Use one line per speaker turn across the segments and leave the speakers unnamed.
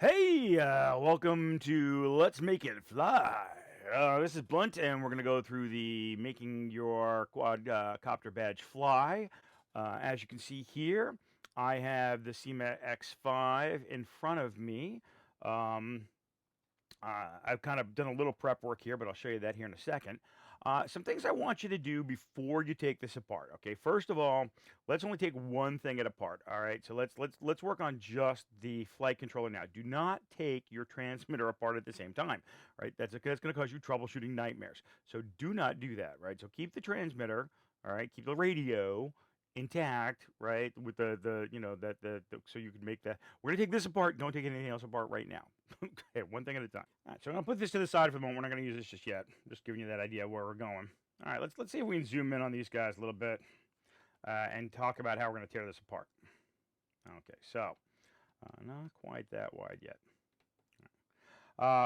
Hey, welcome to Let's Make It Fly. This is Blunt, and we're going to go through the making your quadcopter badge fly. As you can see here, I have the Syma X5 in front of me. Um, I've kind of done a little prep work here, but I'll show you that here in a second. Some things I want you to do before you take this apart. Okay, first of all, let's only take one thing at a part. All right, so let's work on just the flight controller now. Do not take your transmitter apart at the same time. Right, that's going to cause you troubleshooting nightmares. So do not do that. Right, so keep the transmitter. All right, keep the radio intact, right? With the so you can make that. We're gonna take this apart. Don't take anything else apart right now. Okay, one thing at a time. All right, so I'm gonna put this to the side for the moment. We're not gonna use this just yet. Just giving you that idea of where we're going. All right, let's see if we can zoom in on these guys a little bit and talk about how we're gonna tear this apart. Okay, so not quite that wide yet.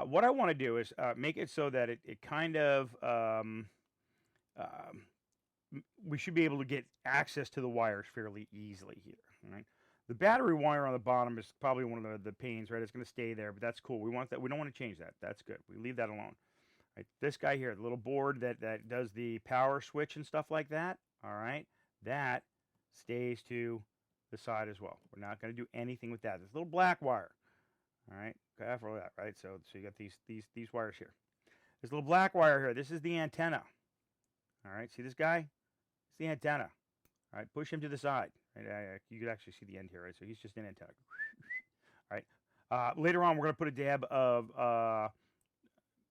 What I want to do is make it so that it kind of um, we should be able to get access to the wires fairly easily here. All right. The battery wire on the bottom is probably one of the pains, right? It's going to stay there, but that's cool. We want that. We don't want to change that. That's good. We leave that alone. Right. This guy here, the little board that does the power switch and stuff like that. All right. That stays to the side as well. We're not going to do anything with that. This little black wire. All right. Careful with that, right? So you got these wires here. This little black wire here. This is the antenna. All right. See this guy? It's the antenna. All right, push him to the side. Right, you could actually see the end here, right? So he's just an antenna. All right. Later on, we're going to put a dab of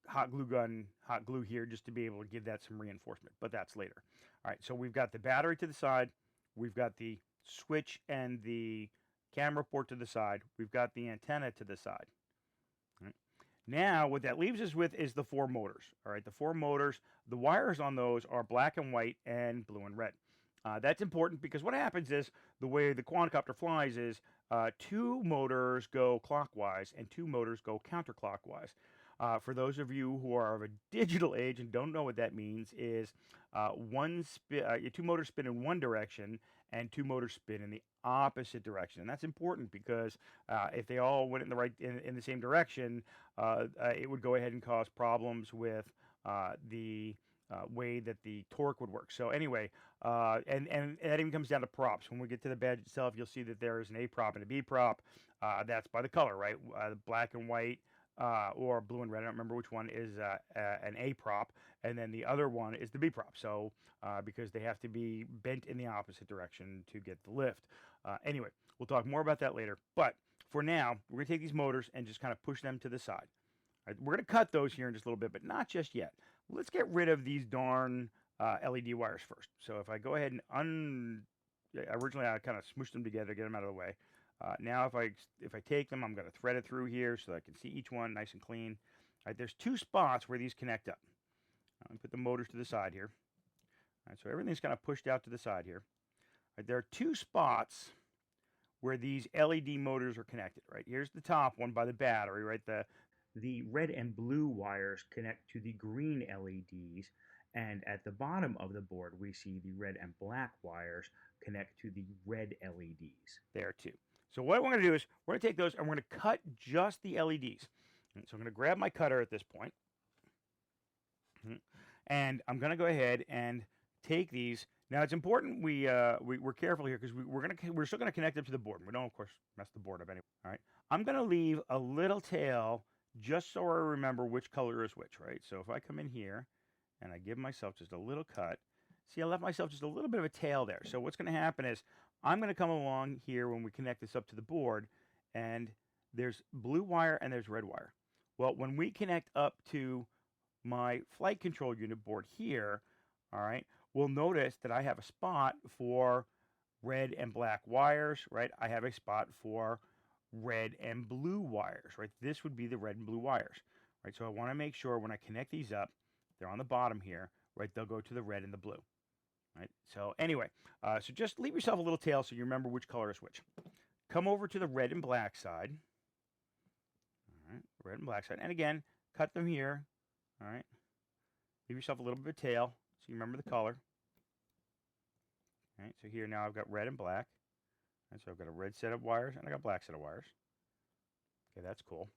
hot glue here, just to be able to give that some reinforcement. But that's later. All right. So we've got the battery to the side. We've got the switch and the camera port to the side. We've got the antenna to the side. All right. Now, what that leaves us with is the four motors. All right, the four motors. The wires on those are black and white and blue and red. That's important because what happens is the way the quadcopter flies is two motors go clockwise and two motors go counterclockwise. For those of you who are of a digital age and don't know what that means, is two motors spin in one direction and two motors spin in the opposite direction. And that's important because if they all went in in the same direction, it would go ahead and cause problems with the way that the torque would work. So anyway, and that even comes down to props. When we get to the badge itself, you'll see that there is an A prop and a B prop. That's by the color, right? Black and white or blue and red. I don't remember which one is an A prop, and then the other one is the B prop. So because they have to be bent in the opposite direction to get the lift. Anyway, we'll talk more about that later. But for now, we're going to take these motors and just kind of push them to the side. Right, we're going to cut those here in just a little bit, but not just yet. Let's get rid of these darn LED wires first. So if I go ahead and originally I kind of smooshed them together, get them out of the way. Now if I take them, I'm going to thread it through here so I can see each one nice and clean. All right, there's two spots where these connect up. I'm put the motors to the side here. All right, so everything's kind of pushed out to the side here. All right, there are two spots where these LED motors are connected. Right, here's the top one by the battery. Right, the red and blue wires connect to the green LEDs, and at the bottom of the board we see the red and black wires connect to the red LEDs there too. So what we're going to do is we're going to take those and we're going to cut just the LEDs. And so I'm going to grab my cutter at this point, and I'm going to go ahead and take these. Now it's important we're careful here because we're still going to connect them to the board. We don't, of course, mess the board up anyway. All right. I'm going to leave a little tail just so I remember which color is which, right? So if I come in here and I give myself just a little cut, see, I left myself just a little bit of a tail there. So what's going to happen is I'm going to come along here when we connect this up to the board, and there's blue wire and there's red wire. Well, when we connect up to my flight control unit board here, all right, we'll notice that I have a spot for red and black wires, right? I have a spot for red and blue wires, right? This would be the red and blue wires, right? So I want to make sure when I connect these up, they're on the bottom here, right? They'll go to the red and the blue, right? So anyway, so just leave yourself a little tail so you remember which color is which. Come over to the red and black side, all right? Red and black side, and again, cut them here, all right? Leave yourself a little bit of tail so you remember the color. All right, so here now I've got red and black. And so I've got a red set of wires and I got a black set of wires. Okay, that's cool.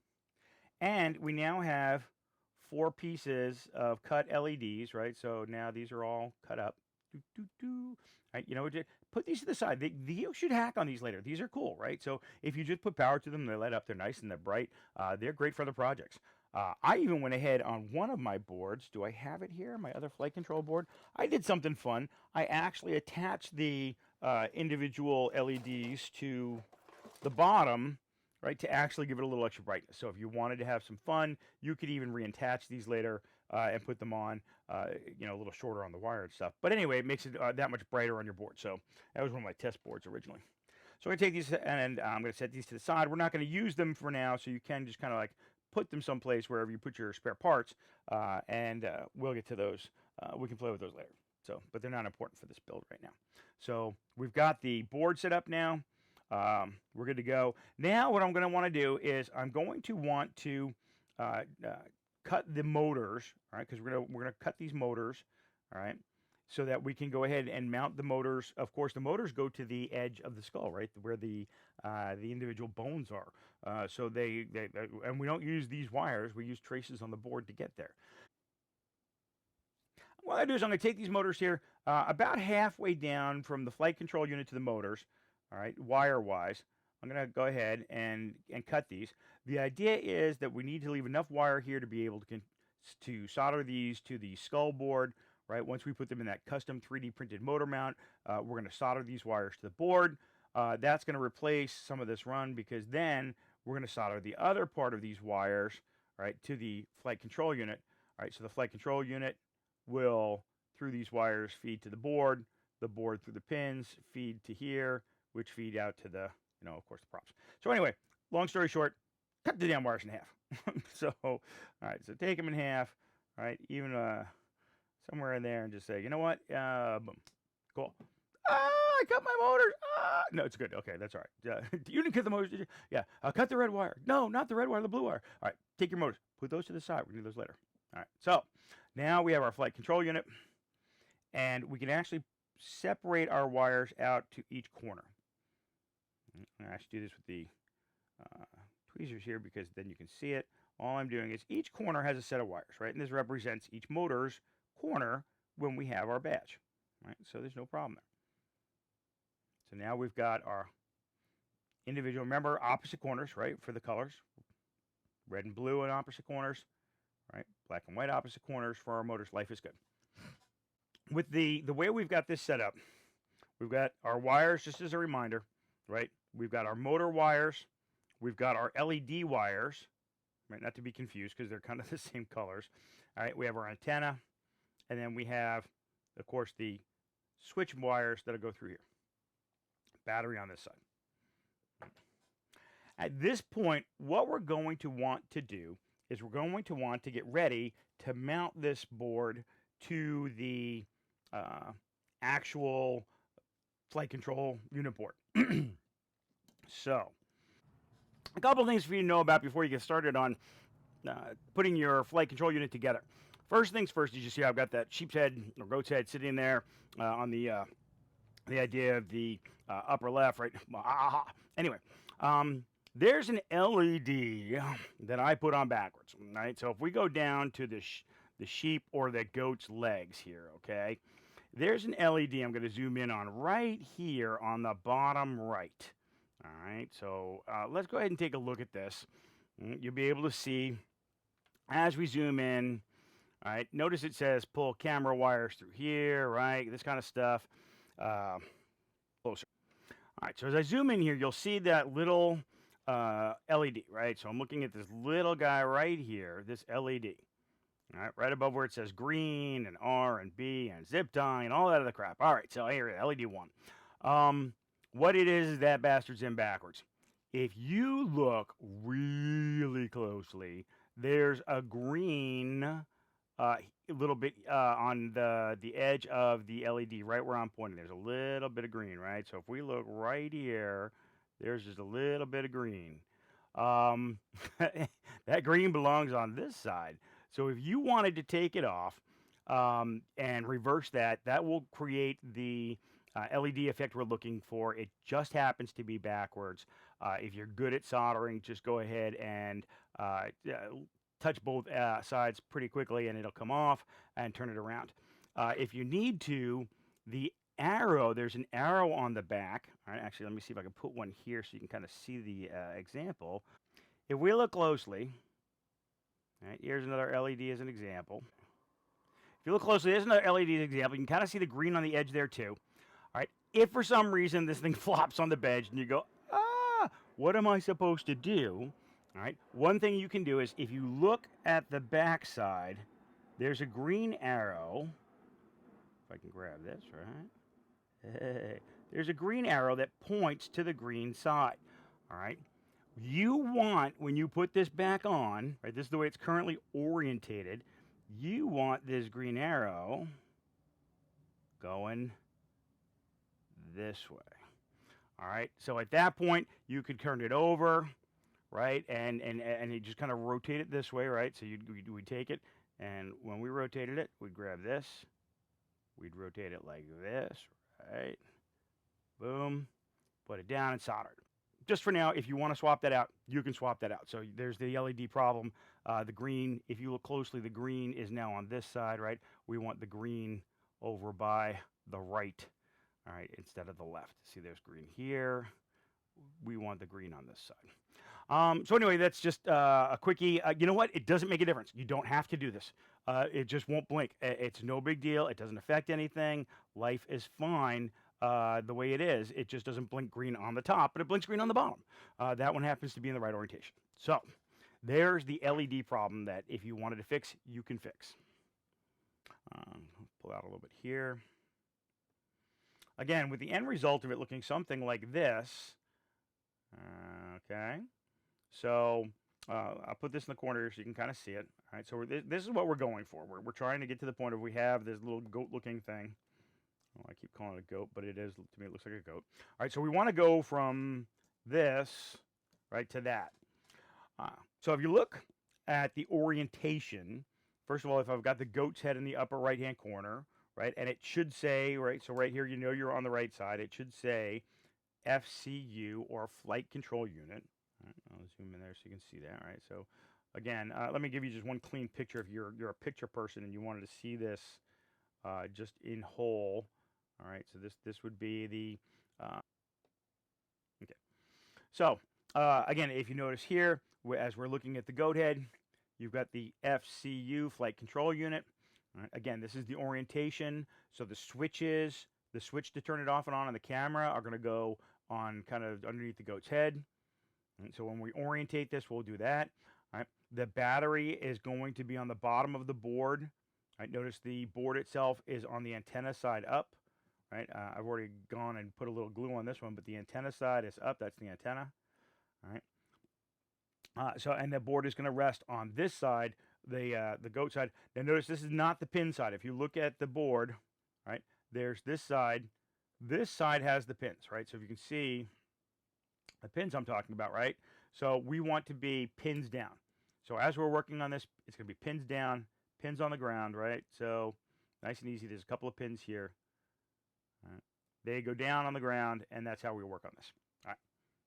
And we now have 4 pieces of cut LEDs, right? So now these are all cut up. Doo, doo, doo. Right, you know, put these to the side. You should hack on these later. These are cool, right? So if you just put power to them, they light up. They're nice and they're bright. They're great for other projects. I even went ahead on one of my boards. Do I have it here? My other flight control board. I did something fun. I actually attached the individual LEDs to the bottom, right, to actually give it a little extra brightness. So if you wanted to have some fun, you could even reattach these later and put them on, you know, a little shorter on the wire and stuff. But anyway, it makes it that much brighter on your board. So that was one of my test boards originally. So I'm going to take these and I'm going to set these to the side. We're not going to use them for now, so you can just kind of like put them someplace wherever you put your spare parts, and we'll get to those. We can play with those later. So, but they're not important for this build right now. So we've got the board set up now. We're good to go. Now what I'm going to want to do is I'm going to want to cut the motors, all right, because we're gonna cut these motors, all right, so that we can go ahead and mount the motors. Of course, the motors go to the edge of the skull, right, where the individual bones are. So they and we don't use these wires. We use traces on the board to get there. What I do is I'm going to take these motors here about halfway down from the flight control unit to the motors, all right, wire-wise. I'm going to go ahead and cut these. The idea is that we need to leave enough wire here to be able to solder these to the skull board, right? Once we put them in that custom 3D printed motor mount, we're going to solder these wires to the board. That's going to replace some of this run because then we're going to solder the other part of these wires, right, to the flight control unit. All right, so the flight control unit will, through these wires, feed to the board through the pins, feed to here, which feed out to the, you know, of course, the props. So anyway, long story short, cut the damn wires in half. So, all right, so take them in half, all right, even somewhere in there and just say, you know what, boom, cool. I cut my motors. No, it's good. Okay, that's all right. You didn't cut the motors, did you? Yeah, cut the red wire. No, not the red wire, the blue wire. All right, take your motors. Put those to the side. We're going to do those later. All right, so now we have our flight control unit, and we can actually separate our wires out to each corner. I actually do this with the tweezers here because then you can see it. All I'm doing is each corner has a set of wires, right? And this represents each motor's corner when we have our badge, right? So there's no problem there. So now we've got our individual, remember, opposite corners, right, for the colors. Red and blue on opposite corners, right? Black and white opposite corners for our motors. Life is good. With the way we've got this set up, we've got our wires, just as a reminder, right? We've got our motor wires. We've got our LED wires, right? Not to be confused because they're kind of the same colors. All right, we have our antenna, and then we have, of course, the switch wires that'll go through here. Battery on this side. At this point, what we're going to want to do is we're going to want to get ready to mount this board to the actual flight control unit board. So, a couple of things for you to know about before you get started on putting your flight control unit together. First things first, as you see, I've got that sheep's head or goat's head sitting there on the idea of the upper left, right? Anyway, there's an LED that I put on backwards, right? So if we go down to the sheep or the goat's legs here, okay? There's an LED I'm going to zoom in on right here on the bottom right. All right, so let's go ahead and take a look at this. You'll be able to see as we zoom in. All right, notice it says pull camera wires through here, right? This kind of stuff. Closer. All right, so as I zoom in here, you'll see that little LED, right? So I'm looking at this little guy right here, this LED. All right, right above where it says green and R and B and zip tie and all that other crap. All right, so here, LED 1. What it is that bastard's in backwards. If you look really closely, there's a green little bit on the edge of the LED, right where I'm pointing. There's a little bit of green, right? So if we look right here, there's just a little bit of green. That green belongs on this side. So if you wanted to take it off and reverse that, that will create the LED effect we're looking for. It just happens to be backwards. If you're good at soldering, just go ahead and touch both sides pretty quickly and it'll come off and turn it around. If you need to, the arrow, there's an arrow on the back. All right, actually, let me see if I can put one here so you can kind of see the example. If we look closely, all right, here's another LED as an example. If you look closely, there's another LED example. You can kind of see the green on the edge there too. All right, if for some reason this thing flops on the bench and you go, what am I supposed to do? All right, one thing you can do is if you look at the back side, there's a green arrow. If I can grab this, right? Hey, there's a green arrow that points to the green side. All right, you want, when you put this back on, right, this is the way it's currently orientated, you want this green arrow going this way. All right, so at that point, you could turn it over, right, and you just kind of rotate it this way, right? So we'd take it, and when we rotated it, we'd grab this, we'd rotate it like this, right? Boom, put it down and solder it. Just for now, if you want to swap that out, you can swap that out. So there's the LED problem. The green, if you look closely, the green is now on this side, right? We want the green over by the right, all right, instead of the left. See, there's green here. We want the green on this side. So anyway, that's just a quickie. You know what? It doesn't make a difference. You don't have to do this. It just won't blink. It's no big deal. It doesn't affect anything. Life is fine. The way it is, it just doesn't blink green on the top, but it blinks green on the bottom. That one happens to be in the right orientation. So there's the LED problem that if you wanted to fix, you can fix. Pull out a little bit here. Again, with the end result of it looking something like this. Okay, so I'll put this in the corner so you can kind of see it. All right, so this is what we're going for. We're trying to get to the point of we have this little goat-looking thing. Well, I keep calling it a goat, but it is, to me, it looks like a goat. All right, so we want to go from this, right, to that. So if you look at the orientation, first of all, if I've got the goat's head in the upper right-hand corner, right, and it should say, right, so right here, you know you're on the right side, it should say FCU, or Flight Control Unit. All right, I'll zoom in there so you can see that. All right, so again, let me give you just one clean picture. If you're a picture person and you wanted to see this just in whole. All right, so this would be the, okay. So, again, if you notice here, as we're looking at the goat head, you've got the FCU, Flight Control Unit. All right, again, this is the orientation. So the switches, the switch to turn it off and on the camera are going to go on kind of underneath the goat's head. And so when we orientate this, we'll do that. All right, the battery is going to be on the bottom of the board. All right, notice the board itself is on the antenna side up. Right, I've already gone and put a little glue on this one, but the antenna side is up. That's the antenna. All right. So, and the board is going to rest on this side, the goat side. Now, notice this is not the pin side. If you look at the board, right, there's this side. This side has the pins, right? So if you can see the pins I'm talking about, right? So we want to be pins down. So as we're working on this, it's going to be pins down, pins on the ground, right? So nice and easy. There's a couple of pins here. Right. They go down on the ground, and that's how we work on this. All right.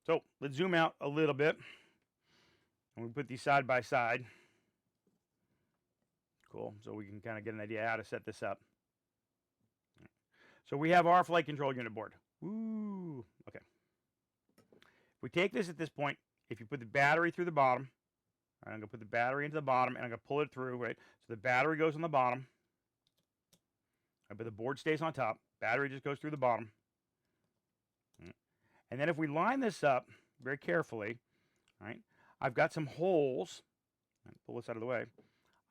So let's zoom out a little bit, and we put these side by side. Cool. So we can kind of get an idea how to set this up. Right. So we have our flight control unit board. Woo. Okay. If we take this at this point, if you put the battery through the bottom, right, I'm going to put the battery into the bottom, and I'm going to pull it through, right? So the battery goes on the bottom, right, but the board stays on top. Battery just goes through the bottom. And then if we line this up very carefully, right, I've got some holes. Pull this out of the way.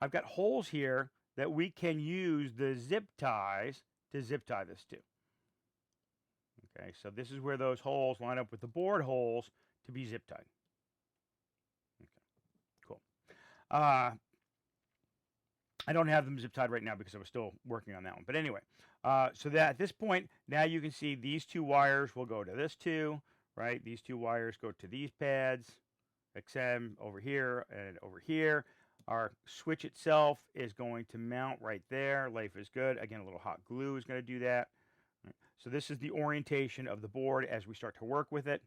I've got holes here that we can use the zip ties to zip tie this to. Okay, so this is where those holes line up with the board holes to be zip tied. Okay, cool. I don't have them zip tied right now because I was still working on that one. But anyway, so that at this point, now you can see these two wires will go to this two, right? These two wires go to these pads, XM over here and over here. Our switch itself is going to mount right there. Life is good. Again, a little hot glue is going to do that. So this is the orientation of the board as we start to work with it.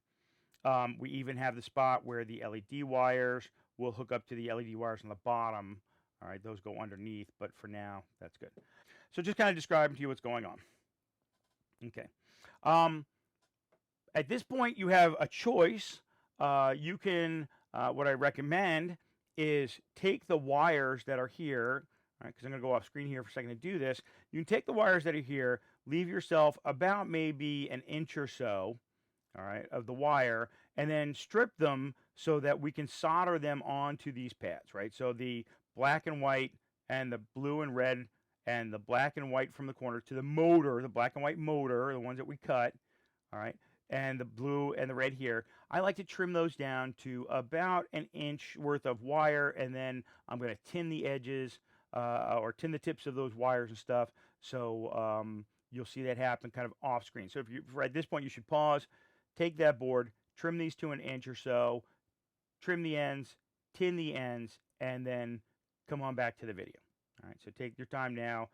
We even have the spot where the LED wires will hook up to the LED wires on the bottom. All right, those go underneath, but for now, that's good. So just kind of describing to you what's going on. Okay. At this point, you have a choice. You can, what I recommend is take the wires that are here, because I'm going to go off screen here for a second to do this. You can take the wires that are here, leave yourself about maybe an inch or so, all right, of the wire, and then strip them so that we can solder them onto these pads, right? So the black and white and the blue and red and the black and white from the corner to the motor, the black and white motor, the ones that we cut, all right, and the blue and the red here. I like to trim those down to about an inch worth of wire, and then I'm going to tin the edges or tin the tips of those wires and stuff. So you'll see that happen kind of off screen. So if at this point you should pause, take that board, trim these to an inch or so, trim the ends, tin the ends, and then come on back to the video. All right, so take your time now,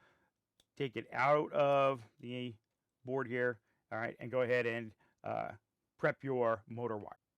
take it out of the board here, all right, and go ahead and prep your motor wire.